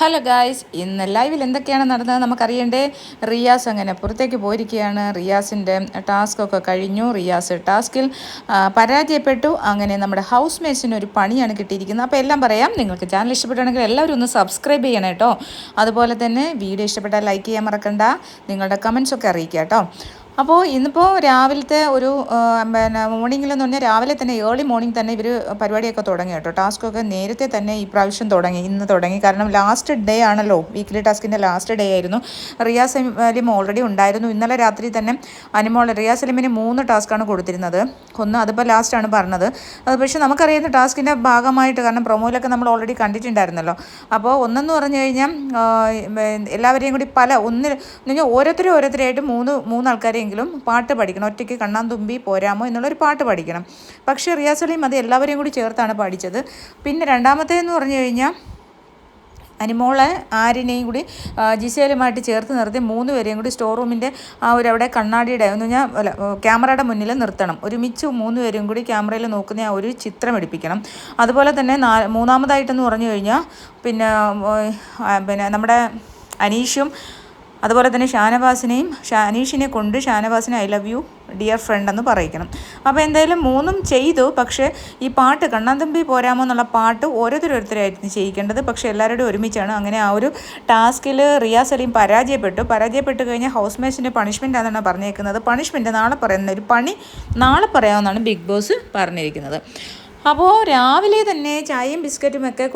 Hello guys, ഇന്ന് ലൈവിൽ എന്തൊക്കെയാണ് നടന്നത് നമുക്കറിയണ്ടേ. റിയാസ് അങ്ങനെ പുറത്തേക്ക് പോയിരിക്കുകയാണ്. റിയാസിൻ്റെ ടാസ്കൊക്കെ കഴിഞ്ഞു. റിയാസ് ടാസ്കിൽ പരാജയപ്പെട്ടു. അങ്ങനെ നമ്മുടെ ഹൗസ് മേറ്റ്സിന് ഒരു പണിയാണ് കിട്ടിയിരിക്കുന്നത്. അപ്പോൾ എല്ലാം പറയാം. നിങ്ങൾക്ക് ചാനൽ ഇഷ്ടപ്പെട്ടാണെങ്കിൽ എല്ലാവരും ഒന്ന് സബ്സ്ക്രൈബ് ചെയ്യണം കേട്ടോ. അതുപോലെ തന്നെ വീഡിയോ ഇഷ്ടപ്പെട്ടാൽ ലൈക്ക് ചെയ്യാൻ മറക്കണ്ട. നിങ്ങളുടെ കമൻസൊക്കെ അറിയിക്കുക കേട്ടോ. അപ്പോൾ ഇന്നിപ്പോൾ രാവിലത്തെ ഒരു മോർണിംഗിലെന്ന് പറഞ്ഞാൽ രാവിലെ തന്നെ ഏർലി മോർണിംഗ് തന്നെ ഇവർ പരിപാടിയൊക്കെ തുടങ്ങി കേട്ടോ. ടാസ്കൊക്കെ നേരത്തെ തന്നെ ഈ പ്രാവശ്യം ഇന്ന് തുടങ്ങി. കാരണം ലാസ്റ്റ് ഡേ ആണല്ലോ, വീക്ക്ലി ടാസ്കിൻ്റെ ലാസ്റ്റ് ഡേ ആയിരുന്നു. റിയാസ് അലിം ഓൾറെഡി ഉണ്ടായിരുന്നു. ഇന്നലെ രാത്രി തന്നെ റിയാസ് അലിമിന് 3 ടാസ്ക്കാണ് കൊടുത്തിരുന്നത്. ഒന്ന് അതിപ്പോൾ ലാസ്റ്റാണ് പറഞ്ഞത്. അത് പക്ഷേ നമുക്കറിയുന്ന ടാസ്കിൻ്റെ ഭാഗമായിട്ട്, കാരണം പ്രൊമോയിലൊക്കെ നമ്മൾ ഓൾറെഡി കണ്ടിട്ടുണ്ടായിരുന്നല്ലോ. അപ്പോൾ ഒന്നെന്ന് പറഞ്ഞു കഴിഞ്ഞാൽ എല്ലാവരെയും കൂടി ഓരോരുത്തരായിട്ട് മൂന്ന് ആൾക്കാരെയും പാട്ട് പഠിക്കണം. ഒറ്റയ്ക്ക് കണ്ണാൻ തുമ്പി പോരാമോ എന്നുള്ളൊരു പാട്ട് പഠിക്കണം. പക്ഷേ റിയാസ് അലിയും അത് എല്ലാവരെയും കൂടി ചേർത്താണ് പഠിച്ചത്. പിന്നെ രണ്ടാമത്തേന്ന് പറഞ്ഞു കഴിഞ്ഞാൽ അനിമോളെ ആരിനെയും കൂടി ജിസേലുമായിട്ട് ചേർത്ത് നിർത്തി 3 പേരെയും കൂടി സ്റ്റോർ റൂമിൻ്റെ അവിടെ കണ്ണാടിയുടെ എന്ന് പറഞ്ഞാൽ ക്യാമറയുടെ മുന്നിൽ നിർത്തണം. ഒരുമിച്ച് 3 പേരും കൂടി ക്യാമറയിൽ നോക്കുന്ന ഒരു ചിത്രം എടുപ്പിക്കണം. അതുപോലെ തന്നെ മൂന്നാമതായിട്ടെന്ന് പറഞ്ഞു കഴിഞ്ഞാൽ പിന്നെ നമ്മുടെ അനീഷും അതുപോലെ തന്നെ അനീഷിനെ കൊണ്ട് ഷാനവാസിനെ I love you dear friend എന്ന് പറയിക്കണം. അപ്പോൾ എന്തായാലും 3 ചെയ്തു. പക്ഷേ ഈ പാട്ട് കണ്ണാന്തമ്പി പോരാമോ എന്നുള്ള പാട്ട് ഓരോരുത്തരായിരുന്നു ചെയ്യിക്കേണ്ടത്. പക്ഷേ എല്ലാവരുടെയും ഒരുമിച്ചാണ്. അങ്ങനെ ആ ഒരു ടാസ്കിൽ റിയാസ് അലിയും പരാജയപ്പെട്ട് കഴിഞ്ഞാൽ ഹൗസ് മേറ്റ്സിൻ്റെ പണിഷ്മെൻ്റ് ആണെന്നാണ് പറഞ്ഞേക്കുന്നത്. പണിഷ്മെൻറ്റ് നാളെ പറയാമെന്നാണ് ബിഗ് ബോസ് പറഞ്ഞിരിക്കുന്നത്. അപ്പോൾ രാവിലെ തന്നെ ചായയും ബിസ്ക്കറ്റും ഒക്കെ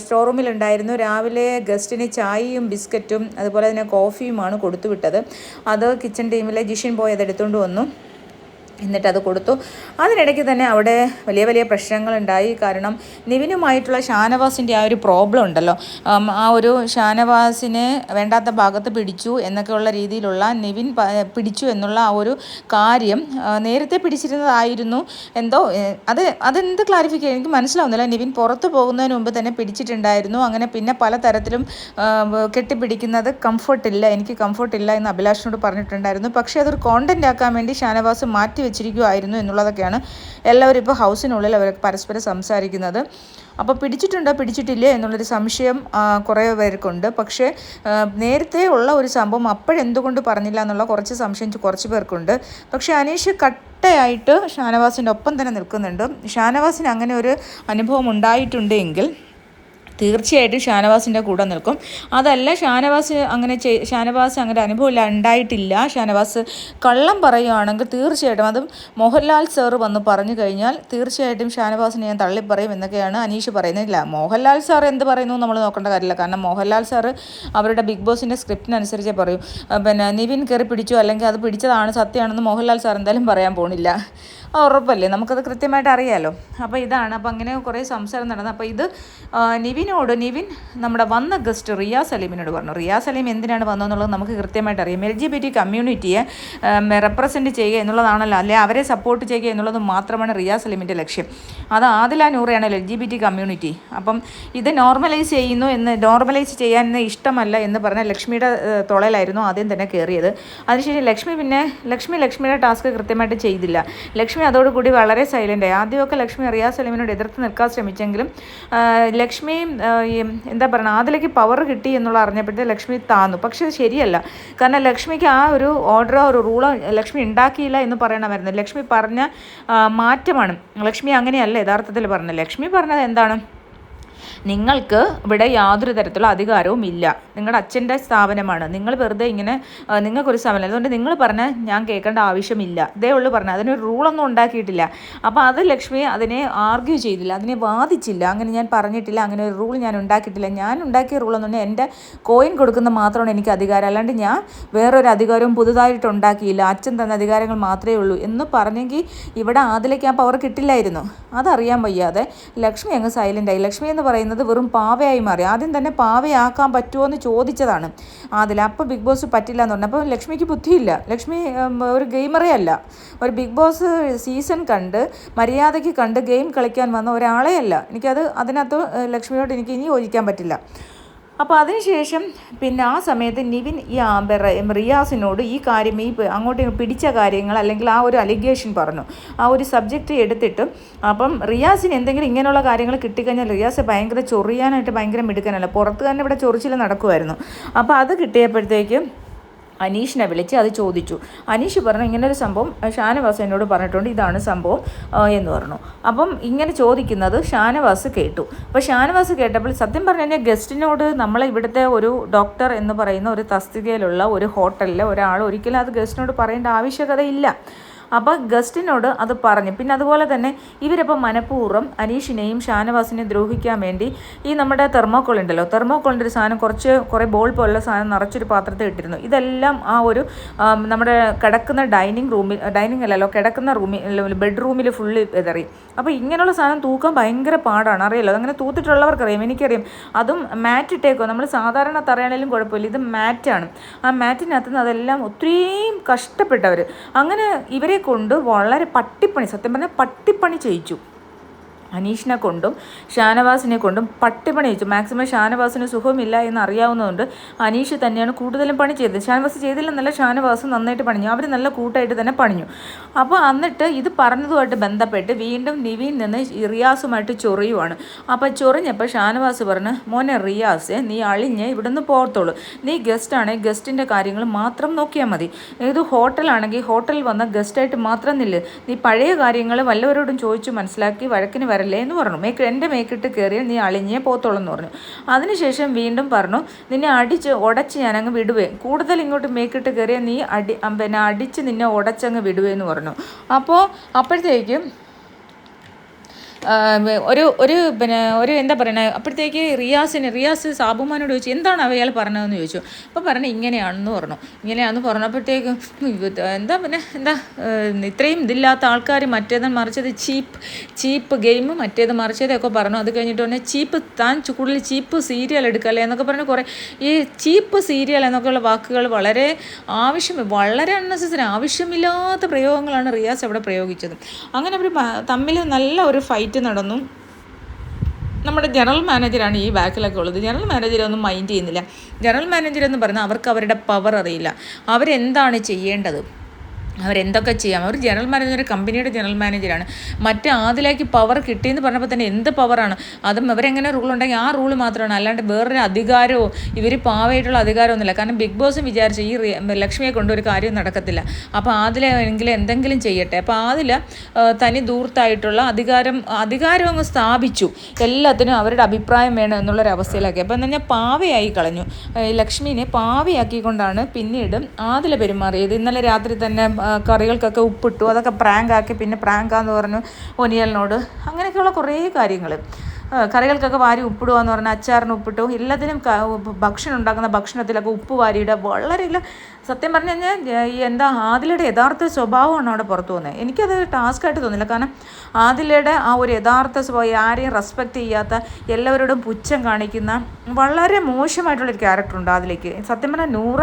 സ്റ്റോർ റൂമിലുണ്ടായിരുന്നു. രാവിലെ ഗസ്റ്റിന് ചായയും ബിസ്ക്കറ്റും അതുപോലെ തന്നെ കോഫിയുമാണ് കൊടുത്തു വിട്ടത്. അത് കിച്ചൺ ടീമിലെ ജിഷിൻ പോയി അതെടുത്തുകൊണ്ട് വന്നു. എന്നിട്ടത് കൊടുത്തു. അതിനിടയ്ക്ക് തന്നെ അവിടെ വലിയ പ്രശ്നങ്ങളുണ്ടായി. കാരണം നിവിനുമായിട്ടുള്ള ഷാനവാസിൻ്റെ ആ ഒരു പ്രോബ്ലം ഉണ്ടല്ലോ, ആ ഒരു ഷാനവാസിനെ വേണ്ടാത്ത ഭാഗത്ത് പിടിച്ചു എന്നൊക്കെയുള്ള രീതിയിലുള്ള നിവിൻ പിടിച്ചു എന്നുള്ള ആ ഒരു കാര്യം നേരത്തെ പിടിച്ചിരുന്നതായിരുന്നു. അതെന്ത് ക്ലാരിഫിക്കേഷൻ എനിക്ക് മനസ്സിലാവുന്നില്ല. നിവിൻ പുറത്ത് പോകുന്നതിന് മുമ്പ് തന്നെ പിടിച്ചിട്ടുണ്ടായിരുന്നു. അങ്ങനെ പിന്നെ പലതരത്തിലും കെട്ടിപ്പിടിക്കുന്നത് എനിക്ക് കംഫർട്ടില്ല എന്ന് അഭിലാഷിനോട് പറഞ്ഞിട്ടുണ്ടായിരുന്നു. പക്ഷേ അതൊരു കോണ്ടന്റ് ആക്കാൻ വേണ്ടി ഷാനവാസ് മാറ്റി വെച്ചിരിക്കുമായിരുന്നു എന്നുള്ളതൊക്കെയാണ് എല്ലാവരും ഇപ്പോൾ ഹൗസിനുള്ളിൽ അവർ പരസ്പരം സംസാരിക്കുന്നത്. അപ്പോൾ പിടിച്ചിട്ടില്ലേ എന്നുള്ളൊരു സംശയം കുറേ പേർക്കുണ്ട്. പക്ഷേ നേരത്തെ ഉള്ള ഒരു സംഭവം അപ്പോഴെന്തുകൊണ്ട് പറഞ്ഞില്ല എന്നുള്ള കുറച്ച് സംശയം കുറച്ച് പേർക്കുണ്ട്. പക്ഷേ അനീഷ് കട്ടയായിട്ട് ഷാനവാസിൻ്റെ ഒപ്പം തന്നെ നിൽക്കുന്നുണ്ട്. ഷാനവാസിന് അങ്ങനെ ഒരു അനുഭവം ഉണ്ടായിട്ടുണ്ടെങ്കിൽ തീർച്ചയായിട്ടും ഷാനവാസിൻ്റെ കൂടെ നിൽക്കും. അതല്ല ഷാനവാസ് അങ്ങനെ അനുഭവം ഉണ്ടായിട്ടില്ല, ഷാനവാസ് കള്ളം പറയുകയാണെങ്കിൽ തീർച്ചയായിട്ടും അതും മോഹൻലാൽ സാറ് വന്ന് പറഞ്ഞു കഴിഞ്ഞാൽ തീർച്ചയായിട്ടും ഷാനവാസിനെ ഞാൻ തള്ളിപ്പറയും എന്നൊക്കെയാണ് അനീഷ് പറയുന്നില്ല. മോഹൻലാൽ സാർ എന്ത് പറയുന്നു നമ്മൾ നോക്കേണ്ട കാര്യമില്ല. കാരണം മോഹൻലാൽ സാറ് അവരുടെ ബിഗ് ബോസിൻ്റെ സ്ക്രിപ്റ്റിനനുസരിച്ചേ പറയൂ. നിവിൻ കയറി പിടിച്ചു അല്ലെങ്കിൽ അത് പിടിച്ചതാണ് സത്യമാണെന്ന് മോഹൻലാൽ സാർ എന്തായാലും പറയാൻ പോകുന്നില്ല. ഉറപ്പല്ലേ, നമുക്കത് കൃത്യമായിട്ട് അറിയാമല്ലോ. അപ്പോൾ ഇതാണ്. അപ്പോൾ അങ്ങനെ കുറേ സംസാരം നടന്നു. അപ്പോൾ ഇത് നിവിൻ നമ്മുടെ വന്ന ഗസ്റ്റ് റിയാസ് അലീമിനോട് പറഞ്ഞു. റിയാസ് അലീം എന്തിനാണ് വന്നതെന്നുള്ളത് നമുക്ക് കൃത്യമായിട്ട് അറിയാം. LGBT കമ്മ്യൂണിറ്റിയെ റെപ്രസെൻറ്റ് ചെയ്യുക എന്നുള്ളതാണല്ലോ, അല്ലെ അവരെ സപ്പോർട്ട് ചെയ്യുക എന്നുള്ളത് മാത്രമാണ് റിയാസ് അലീമിൻ്റെ ലക്ഷ്യം. അത് ആദില നൂറയാണല്ലോ LGBT കമ്മ്യൂണിറ്റി. അപ്പം ഇത് നോർമലൈസ് ചെയ്യാൻ ഇഷ്ടമല്ല എന്ന് പറഞ്ഞ ലക്ഷ്മിയുടെ തുളയിലായിരുന്നു ആദ്യം തന്നെ കയറിയത്. അതിനുശേഷം ലക്ഷ്മിയുടെ ടാസ്ക് കൃത്യമായിട്ട് ചെയ്തില്ല. ലക്ഷ്മി അതോടുകൂടി വളരെ സൈലൻ്റായി. ആദ്യമൊക്കെ ലക്ഷ്മി റിയാസ് അലീമിനോട് എതിർത്ത് നിൽക്കാൻ ശ്രമിച്ചെങ്കിലും ലക്ഷ്മി എന്താ പറയുക, ആദിലേക്ക് പവർ കിട്ടി എന്നുള്ള അറിഞ്ഞപ്പോഴത്തെ ലക്ഷ്മി താന്നു. പക്ഷേ അത് ശരിയല്ല. കാരണം ലക്ഷ്മിക്ക് ആ ഒരു ഓർഡറോ ഒരു റൂളോ ലക്ഷ്മി ഉണ്ടാക്കിയില്ല എന്ന് പറയണമായിരുന്നു. ലക്ഷ്മി പറഞ്ഞ മാറ്റമാണ്. ലക്ഷ്മി അങ്ങനെയല്ല യഥാർത്ഥത്തിൽ പറഞ്ഞത്. ലക്ഷ്മി പറഞ്ഞത് എന്താണ്, നിങ്ങൾക്ക് ഇവിടെ യാതൊരു തരത്തിലുള്ള അധികാരവും ഇല്ല. നിങ്ങളുടെ അച്ഛൻ്റെ സ്ഥാപനമാണ്. നിങ്ങൾ വെറുതെ ഇങ്ങനെ നിങ്ങൾക്കൊരു സ്ഥാപനം, അതുകൊണ്ട് നിങ്ങൾ പറഞ്ഞാൽ ഞാൻ കേൾക്കേണ്ട ആവശ്യമില്ല. ഇതേ ഉള്ളൂ പറഞ്ഞാൽ. അതിനൊരു റൂളൊന്നും ഉണ്ടാക്കിയിട്ടില്ല. അപ്പോൾ അത് ലക്ഷ്മി അതിനെ ആർഗ്യൂ ചെയ്തില്ല, അതിനെ വാദിച്ചില്ല. അങ്ങനെ ഞാൻ പറഞ്ഞിട്ടില്ല, അങ്ങനെ ഒരു റൂൾ ഞാൻ ഉണ്ടാക്കിയിട്ടില്ല. ഞാൻ ഉണ്ടാക്കിയ റൂളെന്ന് പറഞ്ഞാൽ എൻ്റെ കോയിൻ കൊടുക്കുന്ന മാത്രമാണ് എനിക്ക് അധികാരം, അല്ലാണ്ട് ഞാൻ വേറൊരു അധികാരവും പുതുതായിട്ട് ഉണ്ടാക്കിയില്ല. അച്ഛൻ തന്ന അധികാരങ്ങൾ മാത്രമേ ഉള്ളൂ എന്ന് പറഞ്ഞെങ്കിൽ ഇവിടെ ആദിലേക്ക് ആ പവർ കിട്ടില്ലായിരുന്നു. അതറിയാൻ വയ്യാതെ ലക്ഷ്മി അങ്ങ് സൈലൻ്റായി. ലക്ഷ്മി എന്ന് പറയുന്നത് വെറും പാവയായി മാറി. ആദ്യം തന്നെ പാവയാക്കാൻ പറ്റുമോ എന്ന് ചോദിച്ചതാണ് അതിൽ. അപ്പോൾ ബിഗ് ബോസ് പറ്റില്ല എന്ന് പറഞ്ഞു. അപ്പോൾ ലക്ഷ്മിക്ക് ബുദ്ധിയില്ല. ലക്ഷ്മി ഒരു ഗെയിമറേ അല്ല. ഒരു ബിഗ് ബോസ് സീസൺ മര്യാദയ്ക്ക് ഗെയിം കളിക്കാൻ വന്ന ഒരാളെ അല്ല. അതിനകത്ത് ലക്ഷ്മിയോട് എനിക്ക് ഇനി യോജിക്കാൻ പറ്റില്ല. അപ്പോൾ അതിനുശേഷം പിന്നെ ആ സമയത്ത് നിവിൻ ഈ റിയാസിനോട് ഈ കാര്യം അങ്ങോട്ട് പിടിച്ച കാര്യങ്ങൾ അല്ലെങ്കിൽ ആ ഒരു അലിഗേഷൻ പറഞ്ഞു, ആ ഒരു സബ്ജക്റ്റ് എടുത്തിട്ട്. അപ്പം റിയാസിന് എന്തെങ്കിലും ഇങ്ങനെയുള്ള കാര്യങ്ങൾ കിട്ടിക്കഴിഞ്ഞാൽ റിയാസ് ഭയങ്കര ചൊറിയാനായിട്ട് ഭയങ്കര മിടുക്കനല്ല, പുറത്ത് തന്നെ ഇവിടെ ചൊറിച്ചിൽ നടക്കുമായിരുന്നു. അപ്പോൾ അത് കിട്ടിയപ്പോഴത്തേക്കും അനീഷിനെ വിളിച്ച് അത് ചോദിച്ചു. അനീഷ് പറഞ്ഞു ഇങ്ങനൊരു സംഭവം ഷാനവാസ് എന്നോട് പറഞ്ഞിട്ടുണ്ട്, ഇതാണ് സംഭവം എന്ന് പറഞ്ഞു. അപ്പം ഇങ്ങനെ ചോദിക്കുന്നത് ഷാനവാസ് കേട്ടു. അപ്പോൾ ഷാനവാസ് കേട്ടപ്പോൾ സത്യം പറഞ്ഞു കഴിഞ്ഞാൽ ഗസ്റ്റിനോട് നമ്മളെ ഇവിടുത്തെ ഒരു ഡോക്ടർ എന്ന് പറയുന്ന ഒരു തസ്തികയിലുള്ള ഒരു ഹോട്ടലിലെ ഒരാൾ ഒരിക്കലും അത് ഗസ്റ്റിനോട് പറയേണ്ട ആവശ്യകതയില്ല. അപ്പോൾ ഗസ്റ്റിനോട് അത് പറഞ്ഞു. പിന്നെ അതുപോലെ തന്നെ ഇവരിപ്പോൾ മനഃപൂർവ്വം അനീഷിനെയും ഷാനവാസിനെയും ദ്രോഹിക്കാൻ വേണ്ടി ഈ നമ്മുടെ തെർമോക്കോൾ ഉണ്ടല്ലോ, തെർമോക്കോളിൻ്റെ ഒരു സാധനം കുറേ ബോൾ പോലുള്ള സാധനം നിറച്ചൊരു പാത്രത്തിൽ ഇട്ടിരുന്നു. ഇതെല്ലാം ആ ഒരു നമ്മുടെ കിടക്കുന്ന കിടക്കുന്ന ബെഡ്റൂമിൽ ഫുള്ള് വിതറി. അപ്പോൾ ഇങ്ങനെയുള്ള സാധനം തൂക്കാൻ ഭയങ്കര പാടാണ്, അറിയാലോ, അങ്ങനെ തൂത്തിട്ടുള്ളവർക്കറിയാം, എനിക്കറിയാം. അതും മാറ്റ് ഇട്ടേക്കോ, നമ്മൾ സാധാരണ തറയാണേലും കുഴപ്പമില്ല, ഇത് മാറ്റാണ്. ആ മാറ്റിനകത്ത് നിന്ന് അതെല്ലാം ഒത്തിരിയും കഷ്ടപ്പെട്ടവർ അങ്ങനെ ഇവരെ കൊണ്ട് വളരെ പട്ടിപ്പണി, സത്യം പറഞ്ഞാൽ പട്ടിപ്പണി ചെയ്യിച്ചു. അനീഷിനെ കൊണ്ടും ഷാനവാസിനെ കൊണ്ടും പട്ടിപ്പണി ചെയ്യിച്ചു. മാക്സിമം ഷാനവാസിന് സുഖമില്ല എന്ന് അറിയാവുന്നതുകൊണ്ട് അനീഷ് തന്നെയാണ് കൂടുതലും പണി ചെയ്തത്. ഷാനവാസ് ചെയ്തില്ലെന്നല്ല, ഷാനവാസ് നന്നായിട്ട് പണിഞ്ഞു, അവർ നല്ല കൂട്ടായിട്ട് തന്നെ പണിഞ്ഞു. അപ്പോൾ എന്നിട്ട് ഇത് പറഞ്ഞതുമായിട്ട് ബന്ധപ്പെട്ട് വീണ്ടും നിവിൻ നിന്ന് റിയാസുമായിട്ട് ചൊറിയുവാണ്. അപ്പോൾ ചൊറിഞ്ഞപ്പോൾ ഷാനവാസ് പറഞ്ഞു, മോനെ റിയാസ്, നീ അളിഞ്ഞ് ഇവിടുന്ന് പോകത്തുള്ളൂ, നീ ഗസ്റ്റാണെങ്കിൽ ഗസ്റ്റിൻ്റെ കാര്യങ്ങൾ മാത്രം നോക്കിയാൽ മതി. ഇത് ഹോട്ടലാണെങ്കിൽ ഹോട്ടലിൽ വന്ന ഗസ്റ്റായിട്ട് മാത്രം നില്ല്, നീ പഴയ കാര്യങ്ങൾ വല്ലവരോടും ചോദിച്ചു മനസ്സിലാക്കി വഴക്കിന് വരല്ലേ എന്ന് പറഞ്ഞു. എൻ്റെ മേക്കിട്ട് കയറിയാൽ നീ അളിഞ്ഞേ പോത്തോളം എന്ന് പറഞ്ഞു. അതിനുശേഷം വീണ്ടും പറഞ്ഞു, നിന്നെ ഉടച്ച് ഞാനങ്ങ് വിടുവേ, കൂടുതൽ ഇങ്ങോട്ട് മേക്കിട്ട് കയറിയാൽ നീ അടിച്ച് നിന്നെ ഉടച്ചങ്ങ് വിടുവേ എന്ന് പറഞ്ഞു. അപ്പോൾ അപ്പോഴത്തേക്കും ഒരു എന്താ പറയുന്നത്, അപ്പോഴത്തേക്ക് റിയാസ് സാബുമാനോട് ചോദിച്ചു എന്താണ് അയാൾ പറഞ്ഞതെന്ന് ചോദിച്ചു. അപ്പോൾ പറഞ്ഞു ഇങ്ങനെയാണെന്ന് പറഞ്ഞു. പറഞ്ഞപ്പോഴത്തേക്കും എന്താ ഇത്രയും ഇതില്ലാത്ത ആൾക്കാർ മറ്റേത് മറിച്ചത് ചീപ്പ് ഗെയിം മറ്റേത് മറിച്ചതൊക്കെ പറഞ്ഞു. അത് കഴിഞ്ഞിട്ട് തന്നെ താൻ കൂടുതൽ ചീപ്പ് സീരിയൽ എടുക്കല്ലേ എന്നൊക്കെ പറഞ്ഞ് കുറേ ഈ ചീപ്പ് സീരിയൽ എന്നൊക്കെയുള്ള വാക്കുകൾ വളരെ അൺനെസസറി ആവശ്യമില്ലാത്ത പ്രയോഗങ്ങളാണ് റിയാസ് അവിടെ പ്രയോഗിച്ചത്. അങ്ങനെ അവർ തമ്മിൽ നല്ല ഒരു ഫൈറ്റ് നടന്നു. നമ്മുടെ ജനറൽ മാനേജറാണ് ഈ ബാക്കിലൊക്കെ ഉള്ളത്. ജനറൽ മാനേജറൊന്നും മൈൻഡ് ചെയ്യുന്നില്ല. ജനറൽ മാനേജർ എന്ന് പറഞ്ഞാൽ അവർക്ക് അവരുടെ പവർ അറിയില്ല, അവരെന്താണ് ചെയ്യേണ്ടത്, അവരെന്തൊക്കെ ചെയ്യാം. അവർ ജനറൽ മാനേജർ, കമ്പനിയുടെ ജനറൽ മാനേജറാണ്. മറ്റേ ആദിലേക്ക് പവർ കിട്ടിയെന്ന് പറഞ്ഞപ്പോൾ തന്നെ എന്ത് പവറാണ്, അതും അവരെങ്ങനെ റൂളുണ്ടെങ്കിൽ ആ റൂള് മാത്രമാണ്, അല്ലാണ്ട് വേറൊരു അധികാരമോ ഇവർ പാവമായിട്ടുള്ള അധികാരമൊന്നുമില്ല. കാരണം ബിഗ് ബോസും വിചാരിച്ച ഈ ലക്ഷ്മിയെ കൊണ്ടൊരു കാര്യം നടക്കത്തില്ല. അപ്പോൾ ആദിലെങ്കിലും എന്തെങ്കിലും ചെയ്യട്ടെ. അപ്പോൾ ആദില തനി ദൂർത്തായിട്ടുള്ള അധികാരം അങ്ങ് സ്ഥാപിച്ചു. എല്ലാത്തിനും അവരുടെ അഭിപ്രായം വേണം എന്നുള്ളൊരവസ്ഥയിലാക്കി. അപ്പോൾ എന്ന് പറഞ്ഞാൽ പാവയായി കളഞ്ഞു. ലക്ഷ്മിനെ പാവയാക്കിക്കൊണ്ടാണ് പിന്നീട് ആദില പെരുമാറിയത്. ഇന്നലെ രാത്രി തന്നെ കറികൾക്കൊക്കെ ഉപ്പിട്ടു, അതൊക്കെ പ്രാങ്കാക്കി. പിന്നെ പ്രാങ്കാന്ന് പറഞ്ഞു ഒനിയലിനോട്. അങ്ങനെയൊക്കെയുള്ള കുറേ കാര്യങ്ങൾ. കറികൾക്കൊക്കെ വാരി ഉപ്പിടുക എന്ന് പറഞ്ഞാൽ അച്ചാറിന് ഉപ്പിട്ടു, എല്ലാത്തിനും ഭക്ഷണം ഉണ്ടാക്കുന്ന ഭക്ഷണത്തിലൊക്കെ ഉപ്പ് വാരിയിടുക. വളരെ സത്യം പറഞ്ഞു കഴിഞ്ഞാൽ ആദിലയുടെ യഥാർത്ഥ സ്വഭാവമാണ് അവിടെ പുറത്തു പോകുന്നത്. എനിക്കത് ടാസ്ക്കായിട്ട് തോന്നില്ല. കാരണം ആദിലയുടെ ആ ഒരു യഥാർത്ഥ സ്വഭാവം, ആരെയും റെസ്പെക്റ്റ് ചെയ്യാത്ത, എല്ലാവരോടും പുച്ഛം കാണിക്കുന്ന വളരെ മോശമായിട്ടുള്ളൊരു ക്യാരക്ടറുണ്ട് ആദിലേക്ക്. സത്യം പറഞ്ഞാൽ നൂറ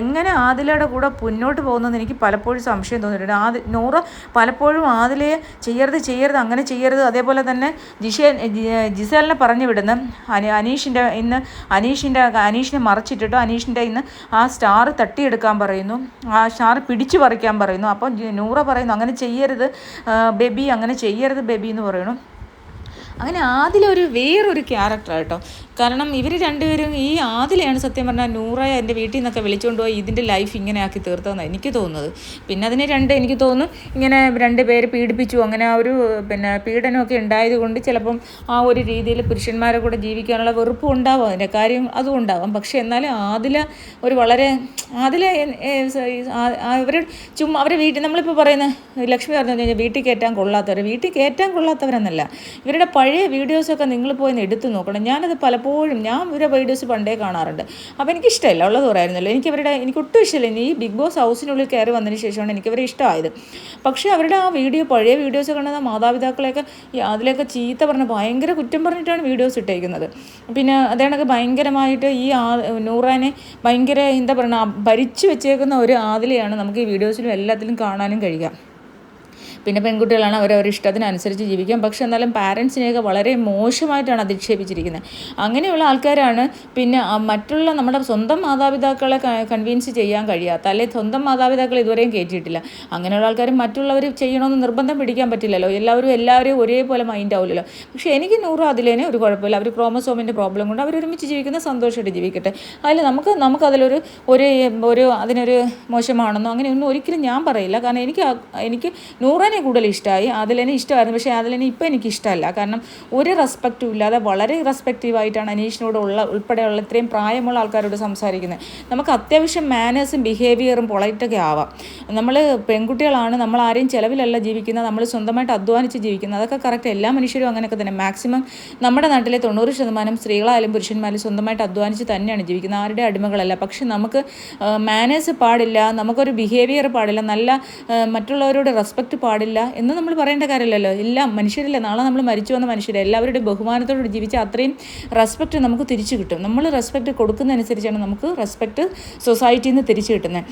എങ്ങനെ ആദിലയുടെ കൂടെ മുന്നോട്ട് പോകുന്നതെന്ന് എനിക്ക് പലപ്പോഴും സംശയം തോന്നിയിട്ടുണ്ട്. നൂറ പലപ്പോഴും ആദിലയെ ചെയ്യരുത് അങ്ങനെ ചെയ്യരുത്. അതേപോലെ തന്നെ ജിസേലിനെ പറഞ്ഞു വിടുന്ന അനീഷിനെ മറിച്ചിട്ടിട്ടോ അനീഷിൻ്റെ ഇന്ന് ആ സ്റ്റാർ തട്ടിയെടുക്കാൻ പറയുന്നു, ആ സ്റ്റാർ പിടിച്ചു പറിക്കാൻ പറയുന്നു. അപ്പം നൂറ പറയുന്നു അങ്ങനെ ചെയ്യരുത് ബേബി, അങ്ങനെ ചെയ്യരുത് ബേബി എന്ന് പറയുന്നു. അങ്ങനെ ആദിലൊരു വേറൊരു ക്യാരക്ടറാണ് കേട്ടോ. കാരണം ഇവർ രണ്ടുപേരും, ഈ ആദിലയാണ് സത്യം പറഞ്ഞാൽ നൂറയെ എൻ്റെ വീട്ടിൽ നിന്നൊക്കെ വിളിച്ചുകൊണ്ട് പോയി ഇതിൻ്റെ ലൈഫ് ഇങ്ങനെ ആക്കി തീർത്തതെന്നാണ് എനിക്ക് തോന്നുന്നത്. പിന്നെ അതിനെ എനിക്ക് തോന്നുന്നു ഇങ്ങനെ 2 പേര് പീഡിപ്പിച്ചു, അങ്ങനെ ആ ഒരു പീഡനമൊക്കെ ഉണ്ടായത് കൊണ്ട് ചിലപ്പം ആ ഒരു രീതിയിൽ പുരുഷന്മാരെ കൂടെ ജീവിക്കാനുള്ള വെറുപ്പ് ഉണ്ടാവും, അതിൻ്റെ കാര്യം അതും ഉണ്ടാവാം. പക്ഷേ എന്നാലും ആദില അവരെ വീട്ടിൽ നമ്മളിപ്പോൾ പറയുന്ന ലക്ഷ്മി പറഞ്ഞു കഴിഞ്ഞാൽ വീട്ടിൽ കയറ്റാൻ കൊള്ളാത്തവരെന്നല്ല, ഇവരുടെ പഴയ വീഡിയോസൊക്കെ നിങ്ങൾ പോയി എടുത്ത് നോക്കണം. ഞാനത് പലപ്പോഴും ഇവരുടെ വീഡിയോസ് പണ്ടേ കാണാറുണ്ട്. അപ്പോൾ എനിക്കിഷ്ടമല്ല, ഉള്ളത് പറയായിരുന്നല്ലോ. എനിക്ക് ഒട്ടും ഇഷ്ടമില്ല. ഈ ബിഗ് ബോസ് ഹൗസിനുള്ളിൽ കയറി വന്നതിന് ശേഷമാണ് എനിക്കവരെ ഇഷ്ടമായത്. പക്ഷേ അവരുടെ ആ പഴയ വീഡിയോസ് കണ്ടത് മാതാപിതാക്കളെയൊക്കെ അതിലൊക്കെ ചീത്ത പറഞ്ഞ് ഭയങ്കര കുറ്റം പറഞ്ഞിട്ടാണ് വീഡിയോസ് ഇട്ടേക്കുന്നത്. പിന്നെ അതേണൊക്കെ ഭയങ്കരമായിട്ട് ഈ നൂറാനെ ഭയങ്കര എന്താ പറയുക ഭരിച്ചു വെച്ചേക്കുന്ന ഒരു ആദിലയാണ് നമുക്ക് ഈ വീഡിയോസിലും എല്ലാത്തിലും കാണാനും കഴിയുക. പിന്നെ പെൺകുട്ടികളാണ് അവരവരുടെ ഇഷ്ടത്തിനനുസരിച്ച് ജീവിക്കാം. പക്ഷെ എന്നാലും പാരൻസിനെയൊക്കെ വളരെ മോശമായിട്ടാണ് അധിക്ഷേപിച്ചിരിക്കുന്നത്. അങ്ങനെയുള്ള ആൾക്കാരാണ് പിന്നെ മറ്റുള്ള നമ്മുടെ സ്വന്തം മാതാപിതാക്കളെ കൺവിൻസ് ചെയ്യാൻ കഴിയാത്ത, അല്ലെങ്കിൽ സ്വന്തം മാതാപിതാക്കളെ ഇതുവരെയും കയറ്റിയിട്ടില്ല. അങ്ങനെയുള്ള ആൾക്കാർ മറ്റുള്ളവർ ചെയ്യണമെന്ന് നിർബന്ധം പിടിക്കാൻ പറ്റില്ലല്ലോ. എല്ലാവരെയും ഒരേപോലെ മൈൻഡ് ആവില്ലല്ലോ. പക്ഷേ എനിക്ക് നൂറ് അതിലേനെ ഒരു കുഴപ്പമില്ല. അവർ ക്രോമസോമിൻ്റെ പ്രോബ്ലം കൊണ്ട് അവർ ഒരുമിച്ച് ജീവിക്കുന്ന സന്തോഷമായിട്ട് ജീവിക്കട്ടെ. അതിൽ നമുക്കതിലൊരു അതിനൊരു മോശമാണെന്നോ അങ്ങനെയൊന്നും ഒരിക്കലും ഞാൻ പറയില്ല. കാരണം എനിക്ക് നൂറിനെ കൂടുതൽ ഇഷ്ടമായി. അതിലെന്നെ ഇഷ്ടമായിരുന്നു. പക്ഷേ അതിലെന്നെ ഇപ്പം എനിക്ക് ഇഷ്ടമല്ല. കാരണം ഒരു റെസ്പെക്റ്റും ഇല്ലാതെ വളരെ റെസ്പെക്റ്റീവായിട്ടാണ് അനീഷിനോടുള്ള ഉൾപ്പെടെയുള്ള ഇത്രയും പ്രായമുള്ള ആൾക്കാരോട് സംസാരിക്കുന്നത്. നമുക്ക് അത്യാവശ്യം മാനേഴ്സും ബിഹേവിയറും പൊളൈറ്റൊക്കെ ആവാം. നമ്മൾ പെൺകുട്ടികളാണ്, നമ്മൾ ആരെയും ചിലവിലല്ല ജീവിക്കുന്നത്, നമ്മൾ സ്വന്തമായിട്ട് അധ്വാനിച്ച് ജീവിക്കുന്നത്. അതൊക്കെ കറക്റ്റ്. എല്ലാ മനുഷ്യരും അങ്ങനെയൊക്കെ തന്നെ. മാക്സിമം നമ്മുടെ നാട്ടിലെ 90% സ്ത്രീകളായാലും പുരുഷന്മാരും സ്വന്തമായിട്ട് അധ്വാനിച്ച് തന്നെയാണ് ജീവിക്കുന്നത്, ആരുടെ അടിമകളല്ല. പക്ഷെ നമുക്ക് മാനേഴ്സ് പാടില്ല, നമുക്കൊരു ബിഹേവിയർ പാടില്ല, നല്ല മറ്റുള്ളവരോട് റെസ്പെക്റ്റ് പാടില്ല എന്ന് നമ്മൾ പറയേണ്ട കാര്യമില്ലല്ലോ. എല്ലാം മനുഷ്യരല്ലേ, നാളെ നമ്മൾ മരിച്ചു വന്ന മനുഷ്യരെ എല്ലാവരുടെയും ബഹുമാനത്തോട് ജീവിച്ചാൽ അത്രയും റെസ്പെക്റ്റ് നമുക്ക് തിരിച്ചു കിട്ടും. നമ്മൾ റെസ്പെക്റ്റ് കൊടുക്കുന്നതനുസരിച്ചാണ് നമുക്ക് റെസ്പെക്റ്റ് സൊസൈറ്റിയിൽ നിന്ന് തിരിച്ചു കിട്ടുന്നത്.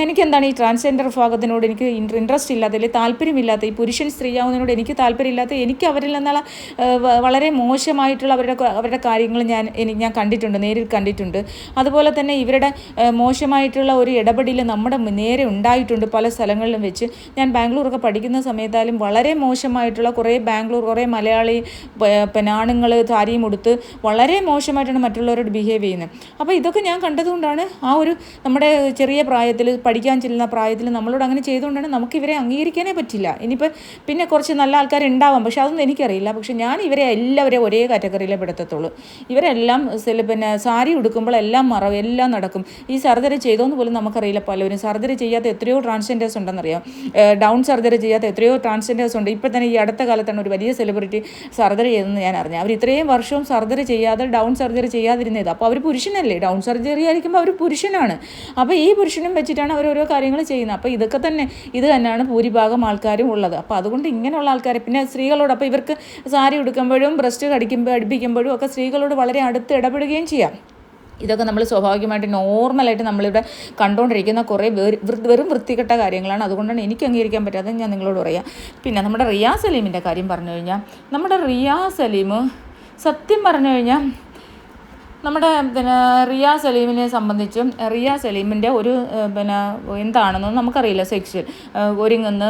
എനിക്ക് എന്താണ് ഈ ട്രാൻസ്ജെൻഡർ വിഭാഗത്തിനോട് എനിക്ക് ഇൻട്രസ്റ്റ് ഇല്ലാത്ത, അല്ലെങ്കിൽ താല്പര്യമില്ലാത്ത, ഈ പുരുഷൻ സ്ത്രീയാവുന്നതിനോട് എനിക്ക് താല്പര്യമില്ലാത്ത, എനിക്ക് അവരിൽ നിന്നുള്ള വളരെ മോശമായിട്ടുള്ള അവരുടെ കാര്യങ്ങൾ ഞാൻ കണ്ടിട്ടുണ്ട്, നേരിൽ കണ്ടിട്ടുണ്ട്. അതുപോലെ തന്നെ ഇവരുടെ മോശമായിട്ടുള്ള ഒരു ഇടപെടൽ നമ്മുടെ നേരെ ഉണ്ടായിട്ടുണ്ട് പല സ്ഥലങ്ങളിലും വെച്ച്. ഞാൻ ബാംഗ്ലൂരൊക്കെ പഠിക്കുന്ന സമയത്തായാലും വളരെ മോശമായിട്ടുള്ള കുറേ മലയാളി പിന്നെ ആണുങ്ങൾ സാരിയും ഉടുത്ത് വളരെ മോശമായിട്ടാണ് മറ്റുള്ളവരോട് ബിഹേവ് ചെയ്യുന്നത്. അപ്പോൾ ഇതൊക്കെ ഞാൻ കണ്ടതുകൊണ്ടാണ് നമ്മുടെ ചെറിയ പ്രായത്തിൽ, പഠിക്കാൻ ചെല്ലുന്ന പ്രായത്തിൽ നമ്മളോട് അങ്ങനെ ചെയ്തുകൊണ്ടാണ് നമുക്ക് ഇവരെ അംഗീകരിക്കാനേ പറ്റില്ല. ഇനിയിപ്പോൾ പിന്നെ കുറച്ച് നല്ല ആൾക്കാരുണ്ടാവാം, പക്ഷെ അതൊന്നും എനിക്കറിയില്ല. പക്ഷെ ഞാൻ ഇവരെ എല്ലാവരെയും ഒരേ കാറ്റഗറിയിലേ പെടുത്തത്തുള്ളൂ. ഇവരെല്ലാം പിന്നെ സാരി ഉടുക്കുമ്പോൾ എല്ലാം മറവ്, എല്ലാം നടക്കും. ഈ സർജറി ചെയ്തോന്ന് പോലും നമുക്കറിയില്ല. പലരും സർജറി ചെയ്യാത്ത എത്രയോ ട്രാൻസ്ജെൻഡേഴ്സ് ഉണ്ടെന്നറിയാം. ഡൗൺ സർജറി ചെയ്യാത്ത എത്രയോ ട്രാൻസ്ജെൻഡേഴ്സ് ഉണ്ട്. ഇപ്പോൾ തന്നെ ഈ അടുത്ത കാലത്താണ് ഒരു വലിയ സെലിബ്രിറ്റി സർജറി ചെയ്തെന്ന് ഞാൻ അറിഞ്ഞു. അവർ ഇത്രയും വർഷവും സർജറി ചെയ്യാതെ, ഡൗൺ സർജറി ചെയ്യാതിരുന്നത്. അപ്പോൾ അവർ പുരുഷനല്ലേ, ഡൗൺ സർജറി ആയിരിക്കുമ്പോൾ അവർ പുരുഷനാണ്. അപ്പോൾ ഈ പുരുഷനും വെച്ചിട്ടാണ് അവർ ഓരോ കാര്യങ്ങൾ ചെയ്യുന്നത്. അപ്പോൾ ഇത് തന്നെയാണ് ഭൂരിഭാഗം ആൾക്കാരും ഉള്ളത്. അപ്പോൾ അതുകൊണ്ട് ഇങ്ങനെയുള്ള ആൾക്കാരെ, പിന്നെ സ്ത്രീകളോട്, അപ്പോൾ ഇവർക്ക് സാരി ഉടുക്കുമ്പോഴും ബ്രസ്റ്റ് അടുപ്പിക്കുമ്പോഴും ഒക്കെ സ്ത്രീകളോട് വളരെ അടുത്ത് ഇടപെടുകയും ചെയ്യാം. ഇതൊക്കെ നമ്മൾ സ്വാഭാവികമായിട്ട് നോർമലായിട്ട് നമ്മളിവിടെ കണ്ടുകൊണ്ടിരിക്കുന്ന കുറേ വെറും വൃത്തികെട്ട കാര്യങ്ങളാണ്. അതുകൊണ്ടാണ് എനിക്ക് അംഗീകരിക്കാൻ പറ്റാതെ ഞാൻ നിങ്ങളോട് പറയാം. പിന്നെ നമ്മുടെ റിയാസ് സലീമിൻ്റെ കാര്യം പറഞ്ഞു കഴിഞ്ഞാൽ, നമ്മുടെ റിയാസ് സലീം സത്യം പറഞ്ഞു കഴിഞ്ഞാൽ നമ്മുടെ റിയാസ് സലീമിനെ സംബന്ധിച്ചും റിയാസ് സലീമിൻ്റെ ഒരു എന്താണെന്നൊന്നും നമുക്കറിയില്ല. സെക്ഷൻ ഒരുങ്ങുന്ന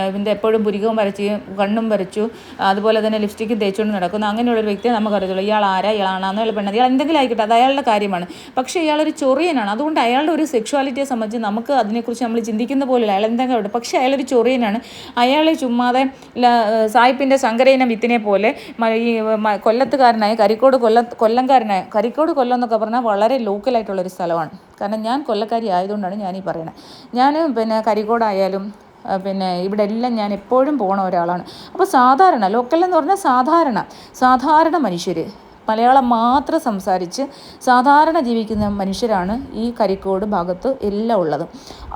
ഇതിൻ്റെ എപ്പോഴും പുരികവും വരച്ച് കണ്ണും വരച്ചു, അതുപോലെ തന്നെ ലിപ്സ്റ്റിക്കും തേച്ചുകൊണ്ട് നടക്കുന്ന അങ്ങനെയുള്ളൊരു വ്യക്തിയെ നമുക്കറിയത്തുള്ളൂ. ഇയാൾ ഇയാളാണെന്നോ ഇയാൾ പെണ്ണത്, ഇയാൾ എന്തെങ്കിലും ആയിക്കോട്ടെ, അത് അയാളുടെ കാര്യമാണ്. പക്ഷേ ഇയാളൊരു ചൊറിയനാണ്. അതുകൊണ്ട് അയാളുടെ ഒരു സെക്ഷുവാലിറ്റിയെ സംബന്ധിച്ച് നമുക്ക് അതിനെക്കുറിച്ച് നമ്മൾ ചിന്തിക്കുന്ന പോലെയല്ല. അയാൾ എന്തെങ്കിലും ഉണ്ട്, പക്ഷേ അയാളൊരു ചൊറിയനാണ്. അയാളെ ചുമ്മാതെ സായിപ്പിൻ്റെ ശങ്കരയിനം വിത്തിനെ പോലെ ഈ കൊല്ലത്തുകാരനായ കൊല്ലം എന്നൊക്കെ പറഞ്ഞാൽ വളരെ ലോക്കലായിട്ടുള്ളൊരു സ്ഥലമാണ്. കാരണം ഞാൻ കൊല്ലക്കാരി ആയതുകൊണ്ടാണ് ഞാനീ പറയുന്നത്. ഞാൻ കരിക്കോടായാലും ഇവിടെ എല്ലാം ഞാൻ എപ്പോഴും പോണ ഒരാളാണ്. അപ്പോൾ സാധാരണ ലോക്കൽ എന്ന് പറഞ്ഞാൽ സാധാരണ മനുഷ്യർ, മലയാളം മാത്രം സംസാരിച്ച് സാധാരണ ജീവിക്കുന്ന മനുഷ്യരാണ് ഈ കരിക്കോട് ഭാഗത്ത് എല്ലാം ഉള്ളത്.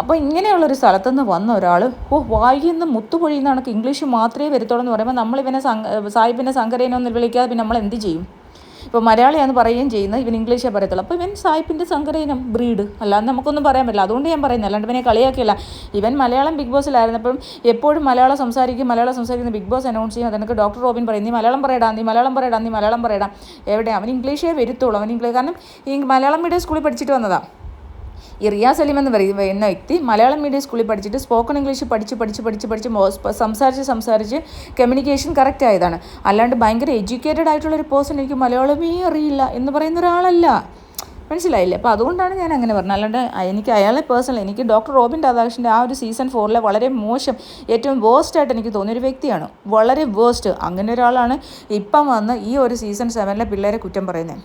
അപ്പോൾ ഇങ്ങനെയുള്ളൊരു സ്ഥലത്തുനിന്ന് വന്ന ഒരാൾ വായിന്ന് മുത്തുപൊഴിയുന്ന കണക്ക് ഇംഗ്ലീഷ് മാത്രമേ വരത്തുള്ളൂ എന്ന് പറയുമ്പോൾ നമ്മളിവനെ സാഹിബിനെ ശങ്കരേനൊന്നും വിളിക്കാതെ പിന്നെ നമ്മൾ എന്ത് ചെയ്യും? ഇപ്പോൾ മലയാളിയാണെന്ന് പറയുകയും ചെയ്യുന്നത്, ഇവൻ ഇംഗ്ലീഷേ പറയത്തുള്ളൂ. അപ്പോൾ ഇവൻ സായിപ്പിൻ്റെ ശങ്കരയിനം ബ്രീഡ്, അല്ലാതെ നമുക്കൊന്നും പറയാൻ പറ്റില്ല. അതുകൊണ്ട് ഞാൻ പറയുന്നത്, അല്ലാണ്ട് ഇവനെ കളിയാക്കിയില്ല. ഇവൻ മലയാളം ബിഗ് ബോസിലായിരുന്നപ്പോഴും എപ്പോഴും മലയാളം സംസാരിക്കുന്ന ബിഗ് ബോസ് അനൗൺസ് ചെയ്യും. അതെനിക്ക് ഡോക്ടർ റോബിൻ പറയും, നീ മലയാളം പറയടാ. എവിടെ അവൻ ഇംഗ്ലീഷേ വരുത്തുള്ളൂ. കാരണം ഈ മലയാളം മീഡിയം സ്കൂളിൽ പഠിച്ചിട്ട് വന്നതാണ്. ഈ റിയാസ് സലീം എന്ന് പറയുന്ന വ്യക്തി മലയാളം മീഡിയം സ്കൂളിൽ പഠിച്ചിട്ട് സ്പോക്കൺ ഇംഗ്ലീഷ് പഠിച്ച് സംസാരിച്ച് കമ്മ്യൂണിക്കേഷൻ കറക്റ്റ് ആയതാണ്. അല്ലാണ്ട് ഭയങ്കര എഡ്യൂക്കേറ്റഡ് ആയിട്ടുള്ളൊരു പേഴ്സൺ എനിക്ക് മലയാളമേ അറിയില്ല എന്ന് പറയുന്ന ഒരാളല്ല. മനസ്സിലായില്ലേ? അപ്പോൾ അതുകൊണ്ടാണ് ഞാൻ അങ്ങനെ പറഞ്ഞത്. അല്ലാണ്ട് എനിക്ക് അയാളെ എനിക്ക് ഡോക്ടർ റോബിൻ രാധാകൃഷ്ണൻ്റെ ആ ഒരു സീസൺ 4 വളരെ മോശം, ഏറ്റവും വേസ്റ്റായിട്ട് എനിക്ക് തോന്നിയൊരു വ്യക്തിയാണ്. വളരെ വേസ്റ്റ്. അങ്ങനെ ഒരാളാണ് ഇപ്പം വന്ന് ഈ ഒരു സീസൺ 7 പിള്ളേരെ കുറ്റം പറയുന്നത്.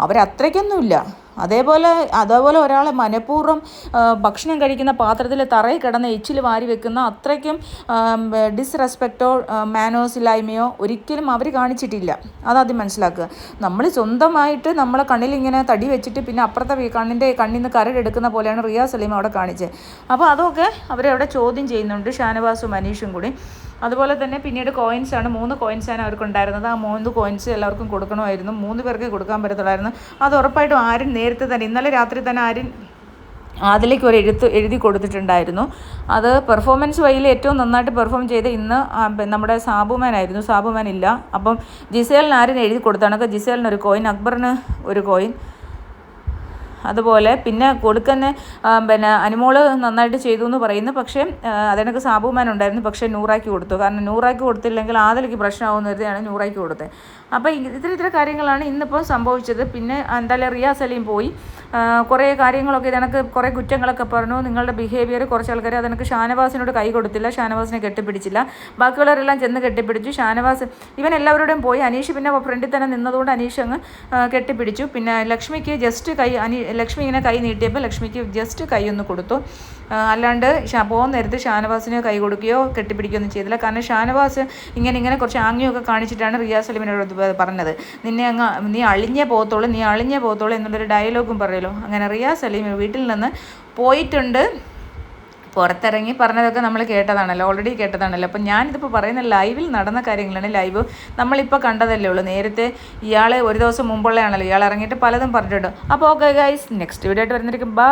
അവരത്രയ്ക്കൊന്നുമില്ല. അതേപോലെ ഒരാളെ മനഃപൂർവ്വം ഭക്ഷണം കഴിക്കുന്ന പാത്രത്തിൽ തറയിൽ കിടന്ന് എച്ചിൽ വാരി വെക്കുന്ന അത്രയ്ക്കും ഡിസ്റെസ്പെക്റ്റോ മാനേഴ്സ് ഇല്ലായ്മയോ ഒരിക്കലും അവർ കാണിച്ചിട്ടില്ല. അതാദ്യം മനസ്സിലാക്കുക. നമ്മൾ സ്വന്തമായിട്ട് നമ്മളെ കണ്ണിലിങ്ങനെ തടി വെച്ചിട്ട് പിന്നെ അപ്പുറത്തെ കണ്ണിൽ നിന്ന് കരടെടുക്കുന്ന പോലെയാണ് റിയാസ് സലീം അവിടെ കാണിച്ചത്. അപ്പോൾ അതൊക്കെ അവരവിടെ ചോദ്യം ചെയ്യുന്നുണ്ട്, ഷാനവാസും മനീഷും കൂടി. അതുപോലെ തന്നെ പിന്നീട് കോയിൻസാണ് 3 കോയിൻസാണ് അവർക്കുണ്ടായിരുന്നത്. ആ 3 കോയിൻസ് എല്ലാവർക്കും കൊടുക്കണമായിരുന്നു. 3 പേർക്ക് കൊടുക്കാൻ പറ്റത്തുള്ളായിരുന്നു. അത് ഉറപ്പായിട്ടും ആരും നേരത്തെ തന്നെ, ഇന്നലെ രാത്രി തന്നെ അതിലേക്ക് ഒരു എഴുതി കൊടുത്തിട്ടുണ്ടായിരുന്നു. അത് പെർഫോമൻസ് വഴിയിൽ ഏറ്റവും നന്നായിട്ട് പെർഫോം ചെയ്ത് ഇന്ന് നമ്മുടെ സാബുമാനായിരുന്നു. സാബുമാൻ ഇല്ല. അപ്പം ജിസേലിന് ആരും എഴുതി കൊടുത്താണ്. ജിസേലിന് ഒരു കോയിൻ, അക്ബറിന് ഒരു കോയിൻ. അതുപോലെ പിന്നെ കൊടുക്കുന്ന അനുമോള് നന്നായിട്ട് ചെയ്തു എന്ന് പറയുന്നു. പക്ഷേ അതിനൊക്കെ സാബുമാൻ ഉണ്ടായിരുന്നു. പക്ഷേ നൂറാക്കി കൊടുത്തു. കാരണം നൂറാക്കി കൊടുത്തില്ലെങ്കിൽ ആദിലേക്ക് പ്രശ്നമാകുന്ന കരുതിയാണ് നൂറാക്കി കൊടുത്തത്. അപ്പോൾ ഇത്ര കാര്യങ്ങളാണ് ഇന്നിപ്പോൾ സംഭവിച്ചത്. പിന്നെ എന്തായാലും റിയാസ് അലിയും പോയി കുറേ കാര്യങ്ങളൊക്കെ ഇതിനൊക്കെ കുറേ കുറ്റങ്ങളൊക്കെ പറഞ്ഞു. നിങ്ങളുടെ ബിഹേവിയർ കുറച്ച് ആൾക്കാർ അതിനൊക്കെ ഷാനവാസിനോട് കൈ കൊടുത്തില്ല, ഷാനവാസിനെ കെട്ടിപ്പിടിച്ചില്ല. ബാക്കിയുള്ളവരെല്ലാം ചെന്ന് കെട്ടിപ്പിടിച്ചു. ഷാനവാസ് ഇവൻ എല്ലാവരുടെയും പോയി. അനീഷ് പിന്നെ ഫ്രണ്ടിൽ തന്നെ നിന്നതുകൊണ്ട് അനീഷ് അങ്ങ് കെട്ടിപ്പിടിച്ചു. പിന്നെ ലക്ഷ്മിക്ക് ജസ്റ്റ് ലക്ഷ്മി ഇങ്ങനെ കൈ നീട്ടിയപ്പോൾ ലക്ഷ്മിക്ക് ജസ്റ്റ് കൈ ഒന്ന് കൊടുത്തു. അല്ലാണ്ട് പോകുന്ന നേരത്ത് ഷാനവാസിന് കൈ കൊടുക്കുകയോ കെട്ടിപ്പിടിക്കുകയോ ഒന്നും ചെയ്തില്ല. കാരണം ഷാനവാസ് ഇങ്ങനെ കുറച്ച് ആംഗ്യമൊക്കെ കാണിച്ചിട്ടാണ് റിയാസ് സലീമിനോട് പറഞ്ഞത്. നീ അളിഞ്ഞേ പോകത്തുള്ളൂ എന്നുള്ളൊരു ഡയലോഗും പറയല്ലോ. അങ്ങനെ റിയാസ് സലീം വീട്ടിൽ നിന്ന് പോയിട്ടുണ്ട്. പുറത്തിറങ്ങി പറഞ്ഞതൊക്കെ നമ്മൾ കേട്ടതാണല്ലോ, ഓൾറെഡി കേട്ടതാണല്ലോ. അപ്പം ഞാനിതിപ്പോൾ പറയുന്ന ലൈവിൽ നടന്ന കാര്യങ്ങളാണ്. ലൈവ് നമ്മളിപ്പോൾ കണ്ടതല്ലേ ഉള്ളൂ. നേരത്തെ ഇയാൾ ഒരു ദിവസം മുമ്പുള്ളതാണല്ലോ, ഇയാൾ ഇറങ്ങിയിട്ട് പലതും പറഞ്ഞിട്ടുണ്ട്. അപ്പോൾ ഓക്കെ ഗൈസ്, നെക്സ്റ്റ് വീഡിയോ ആയിട്ട് വരുന്നതായിരിക്കും. ബൈ.